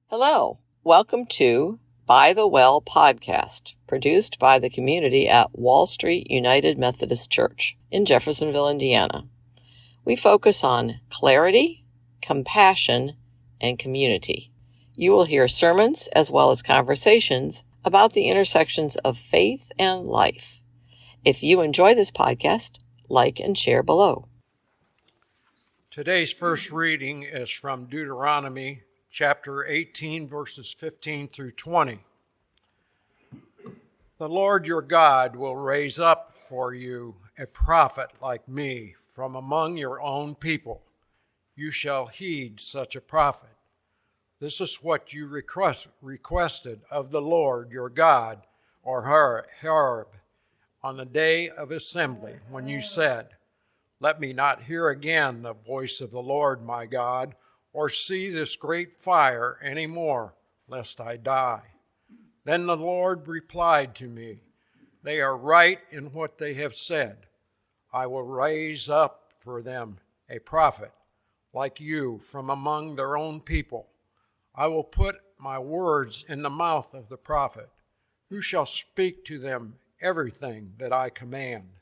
Hello, welcome to By the Well podcast, produced by the community at Wall Street United Methodist Church in Jeffersonville, Indiana. We focus on clarity, compassion, and community. You will hear sermons as well as conversations about the intersections of faith and life. If you enjoy this podcast, like and share below. Today's first reading is from Deuteronomy chapter 18, verses 15 through 20. The Lord your God will raise up for you a prophet like me from among your own people. You shall heed such a prophet. This is what you requested of the Lord your God, or Harb, on the day of assembly, when you said, "Let me not hear again the voice of the Lord my God, or see this great fire any more, lest I die." Then the Lord replied to me, "They are right in what they have said. I will raise up for them a prophet like you from among their own people. I will put my words in the mouth of the prophet, who shall speak to them everything that I command.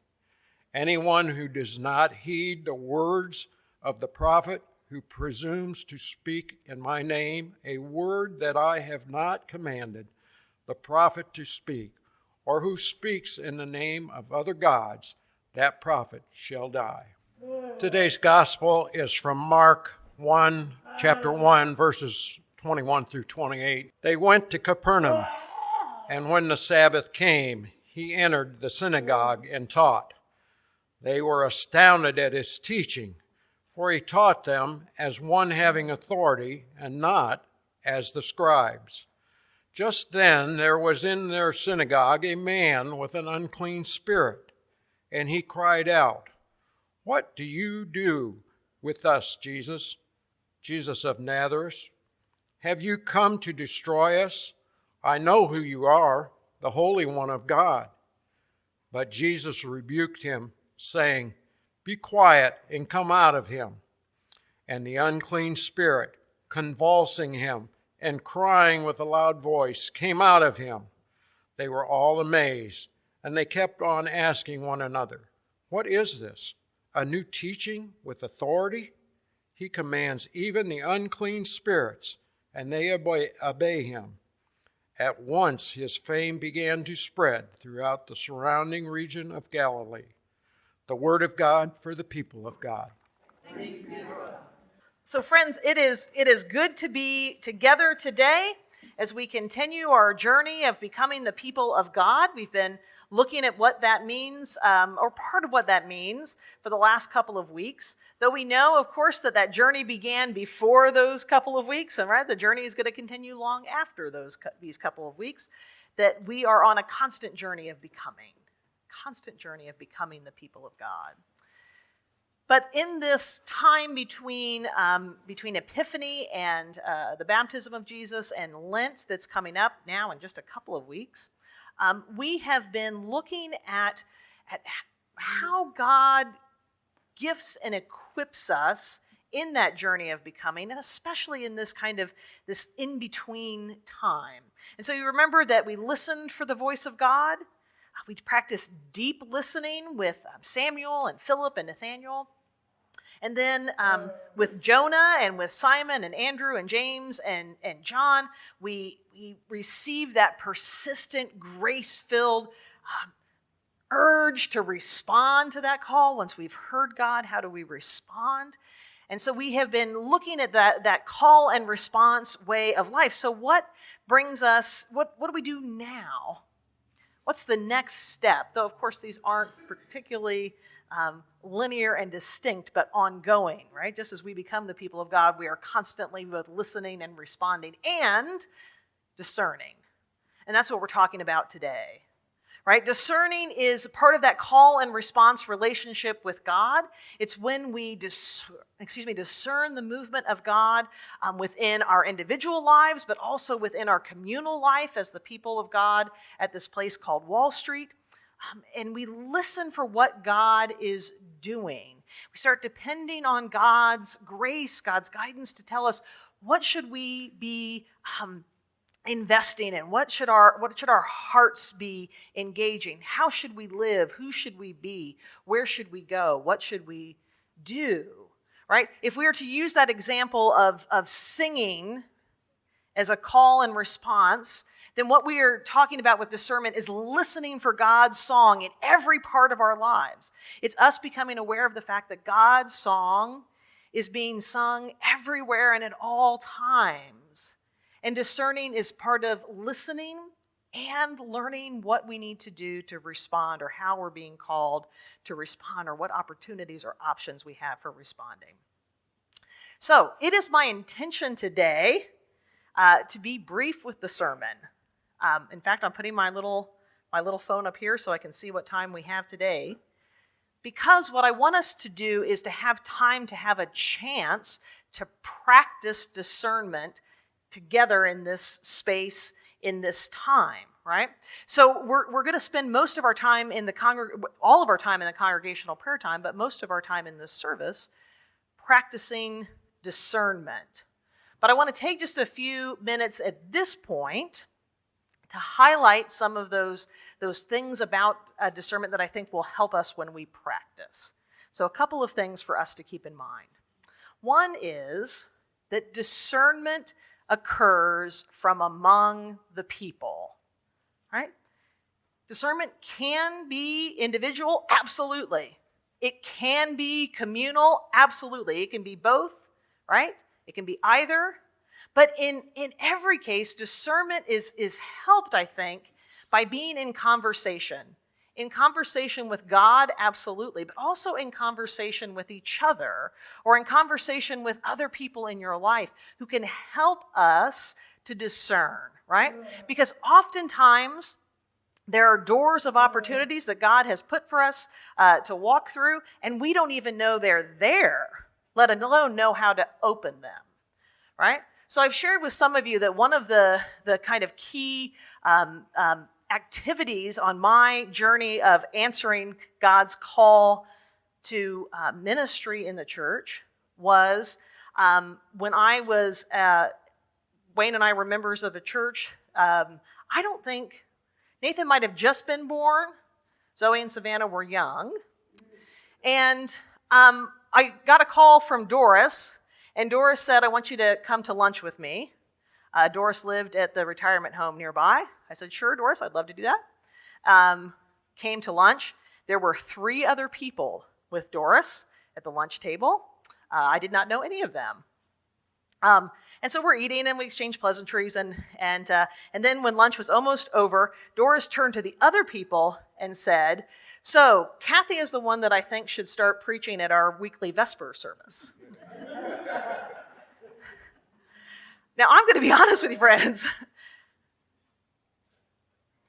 Anyone who does not heed the words of the prophet, who presumes to speak in my name a word that I have not commanded the prophet to speak, or who speaks in the name of other gods, that prophet shall die." Today's gospel is from Mark 1, chapter 1, verses 21 through 28. They went to Capernaum, and when the Sabbath came, he entered the synagogue and taught. They were astounded at his teaching, for he taught them as one having authority and not as the scribes. Just then there was in their synagogue a man with an unclean spirit, and he cried out, "What do you do with us, Jesus, Jesus of Nazareth? Have you come to destroy us? I know who you are, the Holy One of God." But Jesus rebuked him, saying, "Be quiet and come out of him." And the unclean spirit, convulsing him and crying with a loud voice, came out of him. They were all amazed, and they kept on asking one another, "What is this? A new teaching with authority? He commands even the unclean spirits, and they obey him." At once his fame began to spread throughout the surrounding region of Galilee. The word of God for the people of God. Thanks be to God. So friends, it is good to be together today as we continue our journey of becoming the people of God. We've been looking at what that means, or part of what that means, for the last couple of weeks. Though we know, of course, that journey began before those couple of weeks, and right, the journey is going to continue long after these couple of weeks, that we are on a constant journey of becoming the people of God. But in this time between Epiphany and the baptism of Jesus and Lent that's coming up now in just a couple of weeks, we have been looking at how God gifts and equips us in that journey of becoming, and especially in this in-between time. And so you remember that we listened for the voice of God. We practiced deep listening with Samuel and Philip and Nathaniel. And then with Jonah and with Simon and Andrew and James and John, we received that persistent, grace-filled urge to respond to that call. Once we've heard God, how do we respond? And so we have been looking at that call and response way of life. So what brings us, what do we do now? What's the next step? Though, of course, these aren't particularly linear and distinct, but ongoing, right? Just as we become the people of God, we are constantly both listening and responding and discerning. And that's what we're talking about today, right? Discerning is part of that call and response relationship with God. It's when we discern the movement of God within our individual lives, but also within our communal life as the people of God at this place called Wall Street. And we listen for what God is doing. We start depending on God's grace, God's guidance to tell us what should we be investing in? What should our hearts be engaging? How should we live? Who should we be? Where should we go? What should we do? Right? If we were to use that example of singing as a call and response, then what we are talking about with discernment is listening for God's song in every part of our lives. It's us becoming aware of the fact that God's song is being sung everywhere and at all times. And discerning is part of listening and learning what we need to do to respond, or how we're being called to respond, or what opportunities or options we have for responding. So it is my intention today to be brief with the sermon. In fact, I'm putting my little phone up here so I can see what time we have today, because what I want us to do is to have time to have a chance to practice discernment together in this space, in this time, right? So we're going to spend most of our time in all of our time in the congregational prayer time, but most of our time in this service practicing discernment. But I want to take just a few minutes at this point to highlight some of those things about discernment that I think will help us when we practice. So a couple of things for us to keep in mind. One is that discernment occurs from among the people, right? Discernment can be individual, absolutely. It can be communal, absolutely. It can be both, right? It can be either. But in every case, discernment is helped, I think, by being in conversation. In conversation with God, absolutely, but also in conversation with each other, or in conversation with other people in your life who can help us to discern, right? Because oftentimes there are doors of opportunities that God has put for us to walk through, and we don't even know they're there, let alone know how to open them, right? So I've shared with some of you that one of the kind of key activities on my journey of answering God's call to ministry in the church was when I was, Wayne and I were members of a church. I don't think, Nathan might have just been born. Zoe and Savannah were young. And I got a call from Doris. And Doris said, I want you to come to lunch with me. Doris lived at the retirement home nearby. I said, sure, Doris, I'd love to do that. Came to lunch. There were 3 other people with Doris at the lunch table. I did not know any of them. And so we're eating and we exchanged pleasantries. And then when lunch was almost over, Doris turned to the other people and said, so Kathy is the one that I think should start preaching at our weekly Vesper service. Now, I'm going to be honest with you, friends.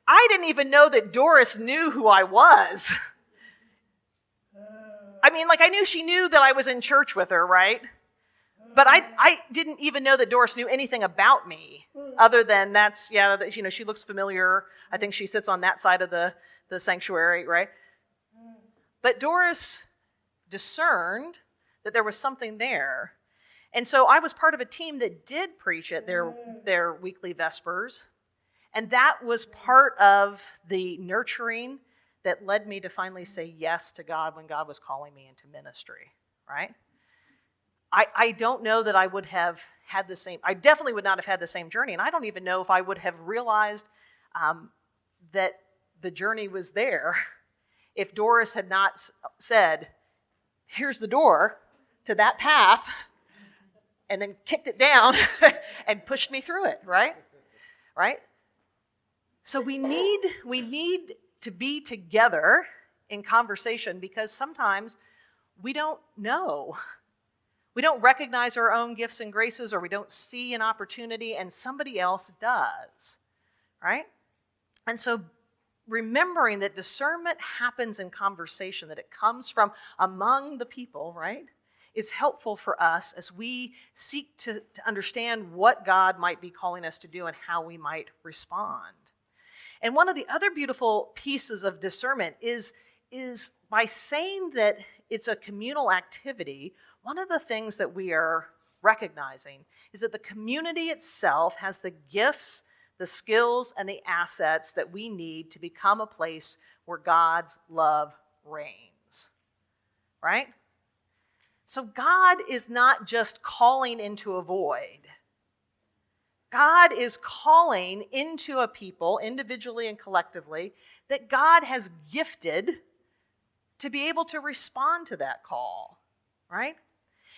I didn't even know that Doris knew who I was. I mean, I knew she knew that I was in church with her, right? But I didn't even know that Doris knew anything about me, other than she looks familiar. I think she sits on that side of the sanctuary, right? But Doris discerned that there was something there. And so I was part of a team that did preach at their weekly Vespers. And that was part of the nurturing that led me to finally say yes to God when God was calling me into ministry, right? I don't know that I would have had I definitely would not have had the same journey. And I don't even know if I would have realized that the journey was there if Doris had not said, here's the door to that path, and then kicked it down and pushed me through it, right? Right? So we need to be together in conversation, because sometimes we don't know. We don't recognize our own gifts and graces, or we don't see an opportunity and somebody else does, right? And so remembering that discernment happens in conversation, that it comes from among the people, right, is helpful for us as we seek to understand what God might be calling us to do and how we might respond. And one of the other beautiful pieces of discernment is by saying that it's a communal activity, one of the things that we are recognizing is that the community itself has the gifts, the skills, and the assets that we need to become a place where God's love reigns, right? So God is not just calling into a void. God is calling into a people, individually and collectively, that God has gifted to be able to respond to that call, right?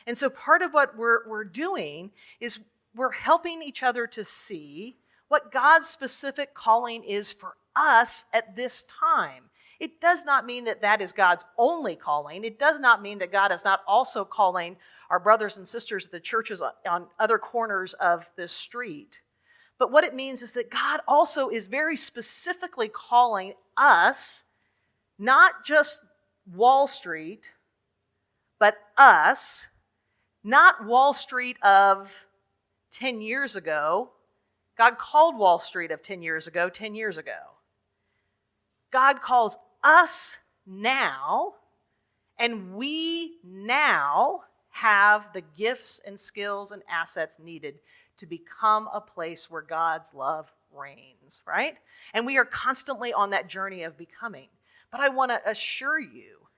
And so part of what we're doing is we're helping each other to see what God's specific calling is for us at this time. It does not mean that that is God's only calling. It does not mean that God is not also calling our brothers and sisters at the churches on other corners of this street. But what it means is that God also is very specifically calling us, not just Wall Street, but us, not Wall Street of 10 years ago. God called Wall Street of 10 years ago, 10 years ago. God calls us now, and we now have the gifts and skills and assets needed to become a place where God's love reigns, right? And we are constantly on that journey of becoming. But I want to assure you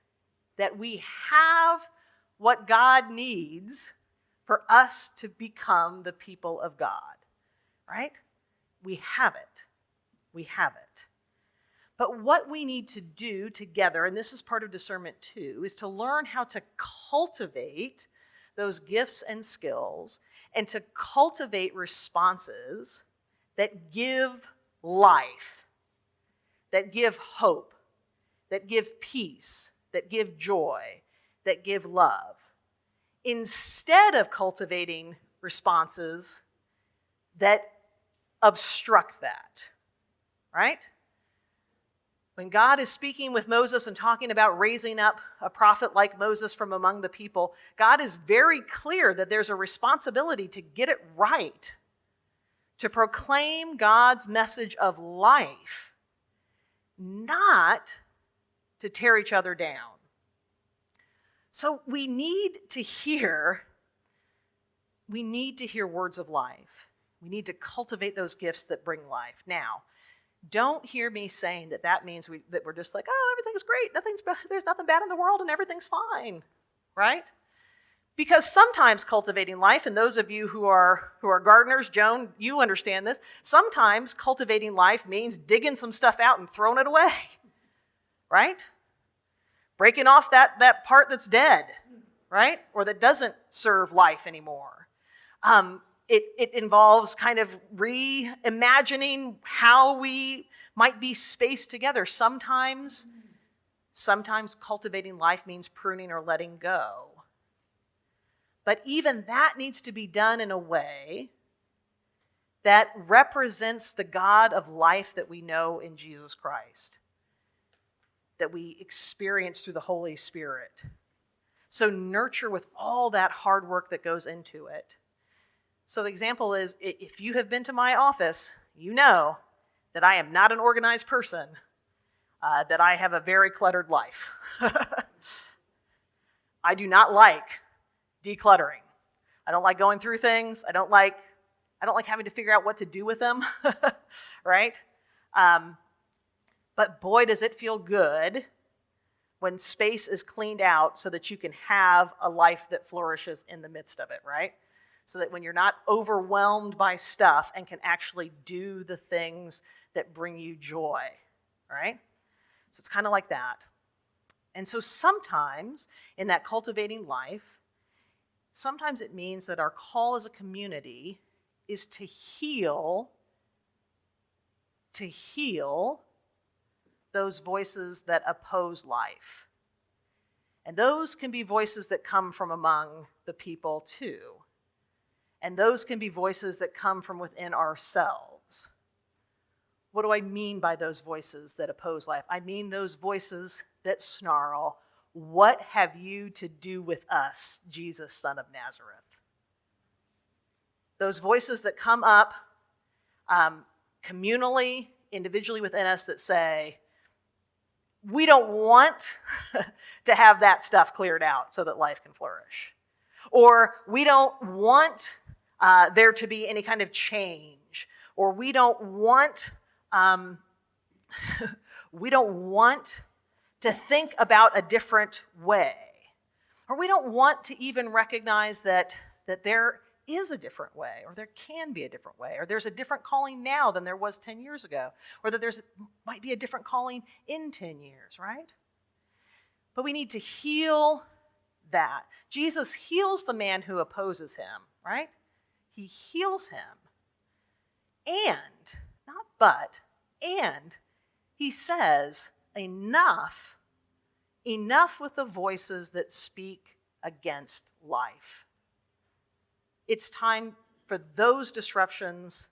that we have what God needs for us to become the people of God, right? We have it. We have it. But what we need to do together, and this is part of discernment too, is to learn how to cultivate those gifts and skills and to cultivate responses that give life, that give hope, that give peace, that give joy, that give love, instead of cultivating responses that obstruct that, right? When God is speaking with Moses and talking about raising up a prophet like Moses from among the people, God is very clear that there's a responsibility to get it right, to proclaim God's message of life, not to tear each other down. So we need to hear words of life. We need to cultivate those gifts that bring life. Now, don't hear me saying that means that we're just like, oh, everything's great. There's nothing bad in the world and everything's fine, right? Because sometimes cultivating life, and those of you who are gardeners, Joan, you understand this, sometimes cultivating life means digging some stuff out and throwing it away, right? Breaking off that part that's dead, right? Or that doesn't serve life anymore. It involves kind of reimagining how we might be spaced together. Sometimes cultivating life means pruning or letting go. But even that needs to be done in a way that represents the God of life that we know in Jesus Christ, that we experience through the Holy Spirit. So nurture with all that hard work that goes into it. So the example is, if you have been to my office, you know that I am not an organized person, that I have a very cluttered life. I do not like decluttering. I don't like going through things. I don't like having to figure out what to do with them, right? But boy, does it feel good when space is cleaned out so that you can have a life that flourishes in the midst of it, right? So that when you're not overwhelmed by stuff and can actually do the things that bring you joy, right? So it's kind of like that. And so sometimes in that cultivating life, sometimes it means that our call as a community is to heal those voices that oppose life. And those can be voices that come from among the people too. And those can be voices that come from within ourselves. What do I mean by those voices that oppose life? I mean those voices that snarl, "What have you to do with us, Jesus, Son of Nazareth?" Those voices that come up communally, individually within us that say, we don't want to have that stuff cleared out so that life can flourish. Or we don't want there to be any kind of change. Or we don't want to think about a different way. Or we don't want to even recognize that there is a different way, or there can be a different way, or there's a different calling now than there was 10 years ago, or that might be a different calling in 10 years, right? But we need to heal that. Jesus heals the man who opposes him, right? He heals him. And, not but, and he says, enough with the voices that speak against life. It's time for those disruptions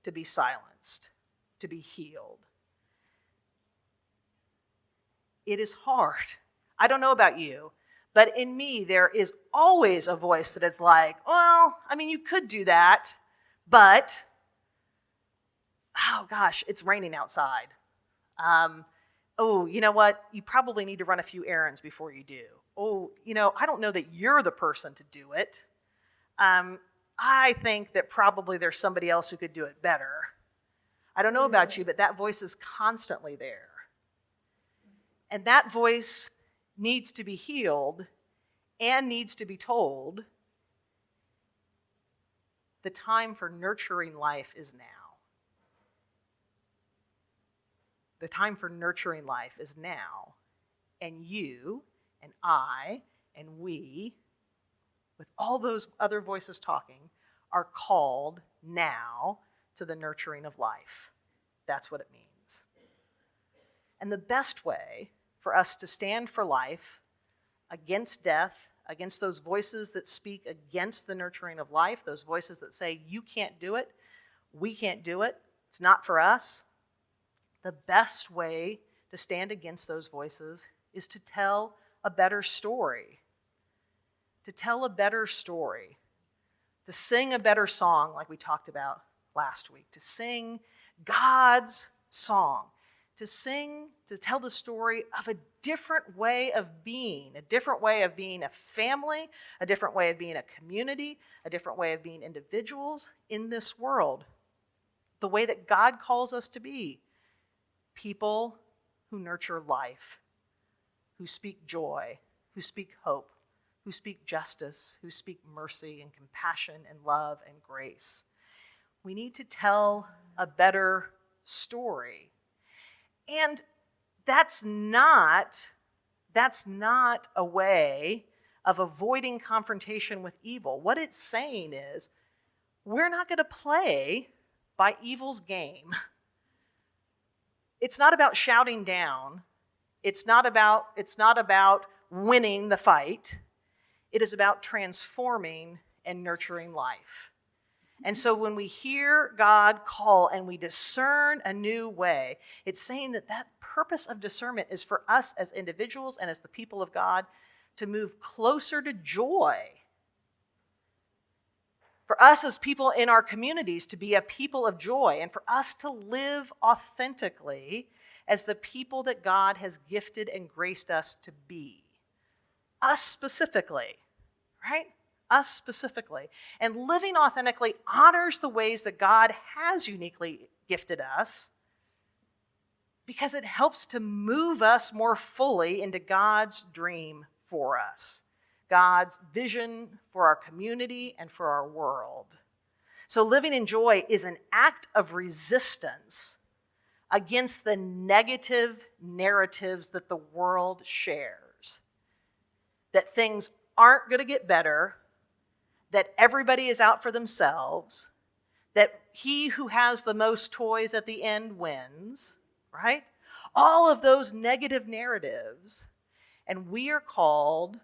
to be silenced, to be healed. It is hard. I don't know about you, but in me there is always a voice that is like, well, I mean, you could do that, but, oh gosh, it's raining outside. Oh, you know what? You probably need to run a few errands before you do. Oh, I don't know that you're the person to do it. I think that probably there's somebody else who could do it better. I don't know about you, but that voice is constantly there. And that voice needs to be healed and needs to be told, the time for nurturing life is now. The time for nurturing life is now. And you and I and we, with all those other voices talking, are called now to the nurturing of life. That's what it means. And the best way for us to stand for life against death, against those voices that speak against the nurturing of life, those voices that say, you can't do it, we can't do it, it's not for us. The best way to stand against those voices is to tell a better story. To tell a better story. To sing a better song like we talked about last week. To sing God's song. To tell the story of a different way of being. A different way of being a family. A different way of being a community. A different way of being individuals in this world. The way that God calls us to be. People who nurture life. Who speak joy. Who speak hope. Who speak justice, who speak mercy and compassion and love and grace. We need to tell a better story. And that's not a way of avoiding confrontation with evil. What it's saying is, we're not going to play by evil's game. It's not about shouting down. It's not about winning the fight. It is about transforming and nurturing life. And so when we hear God call and we discern a new way, it's saying that purpose of discernment is for us as individuals and as the people of God to move closer to joy. For us as people in our communities to be a people of joy, and for us to live authentically as the people that God has gifted and graced us to be. Us specifically, right? Us specifically. And living authentically honors the ways that God has uniquely gifted us because it helps to move us more fully into God's dream for us, God's vision for our community and for our world. So living in joy is an act of resistance against the negative narratives that the world shares. That things aren't going to get better, that everybody is out for themselves, that he who has the most toys at the end wins, right? All of those negative narratives. And we are called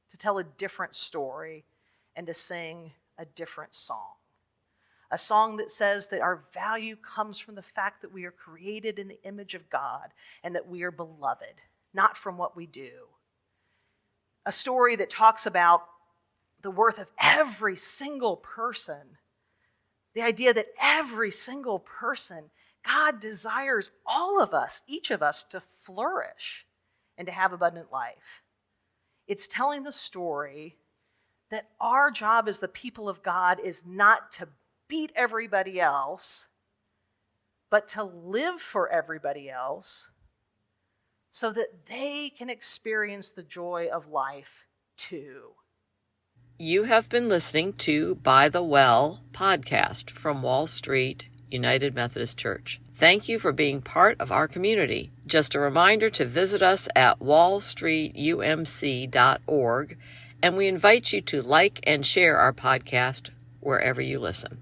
to tell a different story and to sing a different song. A song that says that our value comes from the fact that we are created in the image of God and that we are beloved, not from what we do. A story that talks about the worth of every single person. The idea that every single person, God desires all of us, each of us, to flourish and to have abundant life. It's telling the story that our job as the people of God is not to beat everybody else, but to live for everybody else so that they can experience the joy of life too. You have been listening to By the Well podcast from Wall Street United Methodist Church. Thank you for being part of our community. Just a reminder to visit us at wallstreetumc.org, and we invite you to like and share our podcast wherever you listen.